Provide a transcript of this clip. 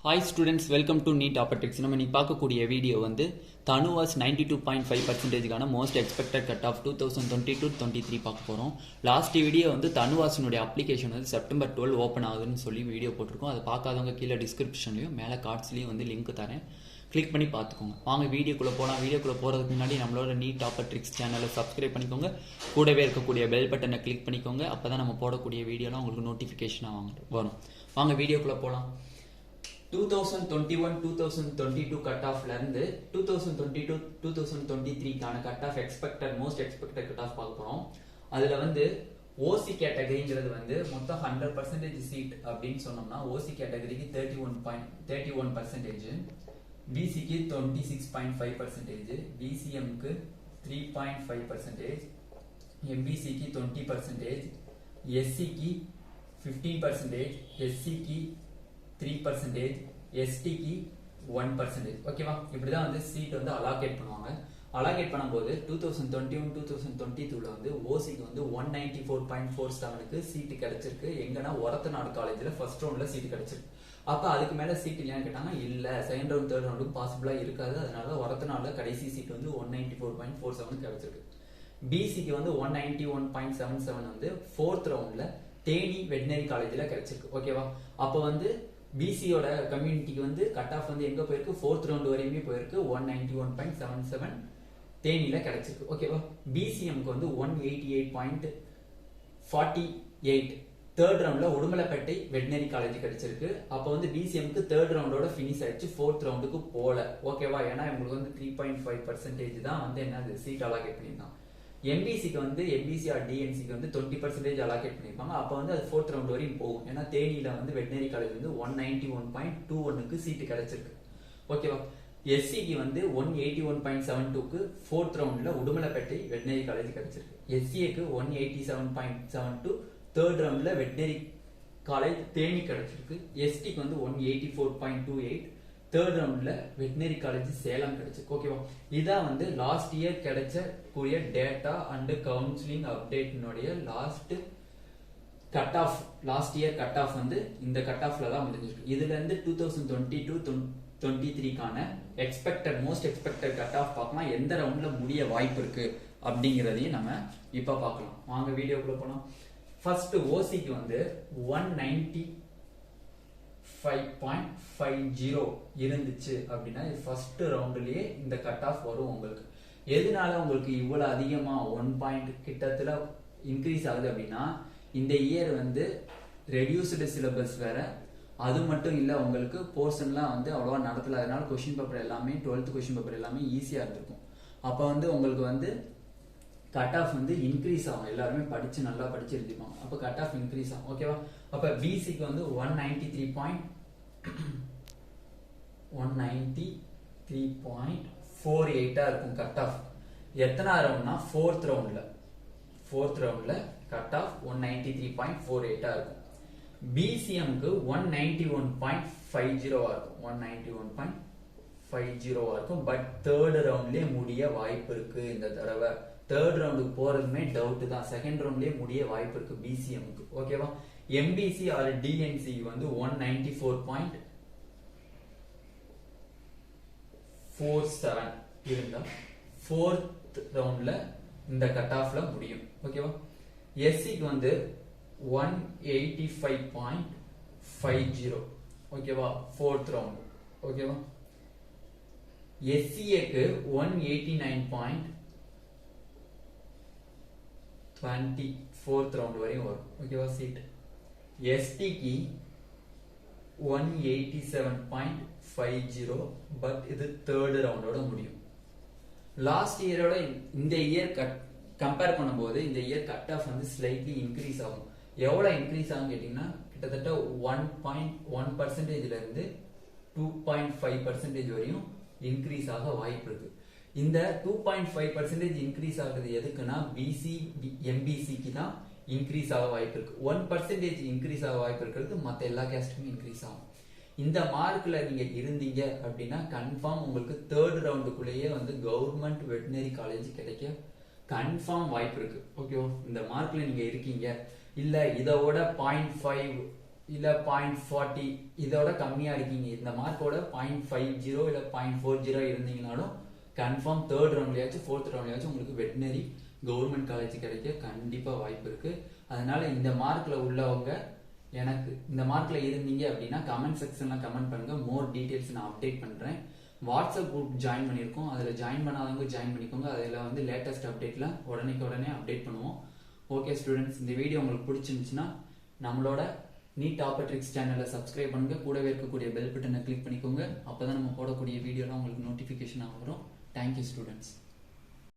Hi students, welcome to Neet Optics. நம்ம நீ பார்க்கக்கூடிய வீடியோ வந்து Tanuvas 92.5% கான most expected cutoff 2022-23 பார்க்க போறோம். லாஸ்ட் வீடியோ வந்து Tanuvasனுடைய அப்ளிகேஷன் வந்து செப்டம்பர் 12 ஓபன் ஆகுதுன்னு சொல்லி வீடியோ போட்டுருக்கோம். அதை பார்க்காதவங்க கீழே டிஸ்கிரிப்ஷன்லயும் மேலே கார்ட்ஸ்லயும் வந்து லிங்க் தரேன். கிளிக் பண்ணி பார்த்துக்கோங்க. வாங்க வீடியோக்குள்ள போலாம். வீடியோக்குள்ள போறதுக்கு முன்னாடி நம்மளோட நீட் ஆப்பர்ட்ரிக்ஸ் சேனலை சப்ஸ்கிரைப் பண்ணிக்கோங்க. கூடவே இருக்கக்கூடிய பெல் பட்டனை கிளிக் பண்ணிக்கோங்க. அப்பதான் நம்ம போடக்கூடிய வீடியோலாம் உங்களுக்கு நோட்டிஃபிகேஷனாக வரும். வாங்க வீடியோக்குள்ள போலாம். 2021-2022 cutoff ல இருந்து 2022-2023 கான cutoff most expected cutoff பார்க்க போறோம். அதுல வந்து OC கேட்டகரிங்கிறது வந்து மொத்தம் 100% சீட் அப்படின்னு சொன்னோம்னா OC கேட்டகரிக்கு 31%, BCக்கு 26.5%, BCMக்கு 3.5%, MBCக்கு 20%, SCக்கு 15%, SCக்கு 3%, STக்கு 1%. ஓகேவா? இப்படிதான் வந்து சீட் வந்து அலாகேட் பண்ணுவாங்க. அலாகேட் பண்ணும்போது 2021-2022 வந்து ஓசிக்கு வந்து 194.47க்கு சீட்டு கிடைச்சிருக்கு. எங்கன்னா ஒரத்தநாடு காலேஜ்ல ஃபர்ஸ்ட் ரவுண்ட்ல சீட் கிடைச்சிருக்கு. அப்ப அதுக்கு மேல சீட் இல்லையான்னு கேட்டாங்க. இல்ல, செகண்ட் ரவுண்ட் தேர்ட் ரவுண்டுக்கு பாசிபிளா இருக்காது. அதனால ஒரத்தநாடுல கடைசி சீட் வந்து 194.47 கிடைச்சிருக்கு. பிசிக்கு வந்து 191.77 வந்து ஃபோர்த் ரவுண்ட்ல தேனி வெட்டினரி காலேஜ்ல கிடைச்சிருக்கு. ஓகேவா? அப்ப வந்து பிசியோட கம்யூனிட்டிக்கு வந்து கட் ஆஃப் வந்து எங்க போயிருக்கு, ஃபோர்த் ரவுண்ட் வரையுமே போயிருக்கு. 191.77 தேனியில கிடைச்சிருக்கு. ஓகேவா? பிசிஎம்க்கு வந்து 188.48 தேர்ட் ரவுண்ட்ல உடுமலைப்பேட்டை வெட்டினரி காலேஜ் கிடைச்சிருக்கு. அப்ப வந்து பிசிஎம்க்கு தேர்ட் ரவுண்டோட பினிஷ் ஆயிடுச்சு, ஃபோர்த் ரவுண்டுக்கு போல. ஓகேவா? ஏன்னா உங்களுக்கு வந்து 3.5% தான் வந்து என்னது சீட் அலாகேட் பண்ணியிருந்தாங்க. எம்பிசிக்கு வந்து எம்பிசி ஆர் டிஎன்சிக்கு வந்து 20% அலாகேட் பண்ணிருப்பாங்க. அப்ப வந்து அது ஃபோர்த் ரவுண்ட் வரையும் போகும். ஏன்னா தேனியில வந்து வெட்டினரி காலேஜ் வந்து 191.21க்கு சீட்டு கிடைச்சிருக்கு. ஓகேவா? எஸ்சிக்கு வந்து 181.72க்கு ஃபோர்த் ரவுண்ட்ல உடுமலைப்பேட்டை வெட்டினரி காலேஜ் கிடைச்சிருக்கு. எஸ்சிஏக்கு 187.72 தேர்ட் ரவுண்ட்ல வெட்டினரி காலேஜ் தேனி கிடைச்சிருக்கு. எஸ்டிக்கு வந்து 184.28 தேர்ட் ரவுண்ட்ல வெட்டினரி காலேஜ் சேலம் கிடைச்சிருக்கு. ஓகேவா? இதான் வந்து லாஸ்ட் இயர் கிடைச்ச கூடிய டேட்டா அண்ட் கவுன்சிலிங் அப்டேட்னுடைய last cut off. Last year cut off வந்து இந்த கட் ஆஃப்ல தான் முடிஞ்சிருக்கு. இதுல இருந்து 2022-23 கான மோஸ்ட் எக்ஸ்பெக்டட் கட் ஆஃப் பார்க்கலாம். எந்த ரவுண்ட்ல முடிய வாய்ப்பு இருக்கு அப்படிங்கறதையும் நம்ம இப்ப பார்க்கலாம். வாங்க வீடியோக்குள்ள போலாம். ஃபர்ஸ்ட் ஓசிக்கு வந்து 195.50 இருந்துச்சு அப்படின்னா ஃபர்ஸ்ட் ரவுண்ட்லயே இந்த கட் ஆஃப் வரும் உங்களுக்கு. எதனால உங்களுக்கு இவ்வளவு அதிகமா 1 பாயிண்ட் கிட்டத்துல இன்க்ரீஸ் ஆகுது அப்படின்னா இந்த இயர் வந்து ரெடியூஸ்டு சிலபஸ் வேற. அது மட்டும் இல்ல, உங்களுக்கு போர்ஷன்லாம் வந்து அவ்வளவா நடத்தல. அதனால கொஸ்டின் பேப்பர் எல்லாமே 12th கொஸ்டின் பேப்பர் எல்லாமே ஈஸியா இருந்திருக்கும். அப்ப வந்து உங்களுக்கு வந்து கட் ஆஃப் வந்து இன்க்ரீஸ் ஆகும். எல்லாருமே நல்லா படிச்சு எழுதிப்பாங்க. அப்ப கட் ஆஃப் இன்க்ரீஸ் ஆகும். ஓகேவா? அப்ப பிசிக்கு வந்து 193.48 இருக்கும் கட் ஆஃப். எத்தனை ரவுண்ட்னா ஃபோர்த் ரவுண்ட்ல கட் ஆஃப் 193.48 இருக்கும். பிசிஎம்க்கு 191.50 இருக்கும். 191.50 இருக்கும். பட் தேர்ட் ரவுண்ட்லயே முடிய வாய்ப்பு இருக்கு. இந்த தடவை தேர்ட் ரவுண்டுக்கு போறதுமே டவுட் தான். செகண்ட் ரவுண்ட்லயே முடிய வாய்ப்பு இருக்கு பிசிஎம்க்கு. ஓகேவா? எம்பிசி ஆர் டிஎன்சி வந்து 194.47 இருந்தா ஃபோர்த் ரவுண்ட்ல இந்த கட் ஆஃப்ல முடியும். ஓகேவா? எஸ்சிக்கு வந்து 185.50. ஓகேவா? Fourth round. ஓகேவா? எஸ்சிஏக்கு 189.20 ஃபோர்த் ரவுண்ட் வரையும் வரும். ஓகேவா? சீட். எஸ்டிக்கு 187.50 பட் இது தேர்ட் ரவுண்டோட முடியும். லாஸ்ட் இயரோட இந்த இயர் கம்பேர் பண்ணும்போது இந்த இயர் கட் ஆஃப் வந்து ஸ்லைட்லி இன்க்ரீஸ் ஆகும். எவ்வளவு இன்க்ரீஸ் ஆகும் கேட்டீங்கன்னா கிட்டத்தட்ட 1.1%ல இருந்து 2.5% வரையும் இன்க்ரீஸ் ஆக வாய்ப்பு இருக்கு. இந்த 2.5% இன்க்ரீஸ் ஆகுது எதுக்குன்னா பிசி எம்பிசிக்கு தான் இன்க்ரீஸ் ஆக வாய்ப்பு இருக்கு. 1% இன்க்ரீஸ் ஆக வாய்ப்பு இருக்கிறது மற்ற எல்லா கேஸ்டுமே இன்க்ரீஸ் ஆகும். இந்த மார்க்ல நீங்க இருந்தீங்க அப்படின்னா கன்ஃபார்ம் உங்களுக்கு தேர்ட் ரவுண்டுக்குள்ளேயே வந்து கவர்மெண்ட் வெட்டினரி காலேஜ் கிடைக்க கன்ஃபார்ம் வாய்ப்பு இருக்கு. ஓகேவா? இந்த மார்க்ல நீங்க இருக்கீங்க. இல்ல இதோட 0.5 இல்ல 0.40 இதோட கம்மியா இருக்கீங்க, இந்த மார்க்கோட 0.50 இல்ல 0.40 இருந்தீங்கனாலும் கன்ஃபார்ம் தேர்ட் ரவுண்ட்லயாச்சும் ஃபோர்த் ரவுண்ட்லயாச்சும் உங்களுக்கு வெட்டினரி கவர்மெண்ட் காலேஜ் கிடைக்க கண்டிப்பா வாய்ப்பு இருக்கு. அதனால இந்த மார்க்ல உள்ளவங்க எனக்கு இந்த மார்க்ல இருந்தீங்க அப்படின்னா கமெண்ட் செக்ஷன்ல கமெண்ட் பண்ணுங்க. மோர் டீடைல்ஸ் நான் அப்டேட் பண்றேன். வாட்ஸ்அப் குரூப் ஜாயின் பண்ணியிருக்கோம், அதில் ஜாயின் பண்ணாதவங்க ஜாயின் பண்ணிக்கோங்க. அதில் வந்து லேட்டஸ்ட் அப்டேட்லாம் உடனே அப்டேட் பண்ணுவோம். ஓகே ஸ்டூடெண்ட்ஸ், இந்த வீடியோ உங்களுக்கு பிடிச்சிருந்துச்சுன்னா நம்மளோட நீட் ஆப்பர்ட்ரிக்ஸ் சேனலை சப்ஸ்கிரைப் பண்ணுங்க. கூடவே இருக்கக்கூடிய பெல் பட்டனை கிளிக் பண்ணிக்கோங்க. அப்போ தான் நம்ம போடக்கூடிய வீடியோலாம் உங்களுக்கு நோட்டிஃபிகேஷன் வரும். Thank you students.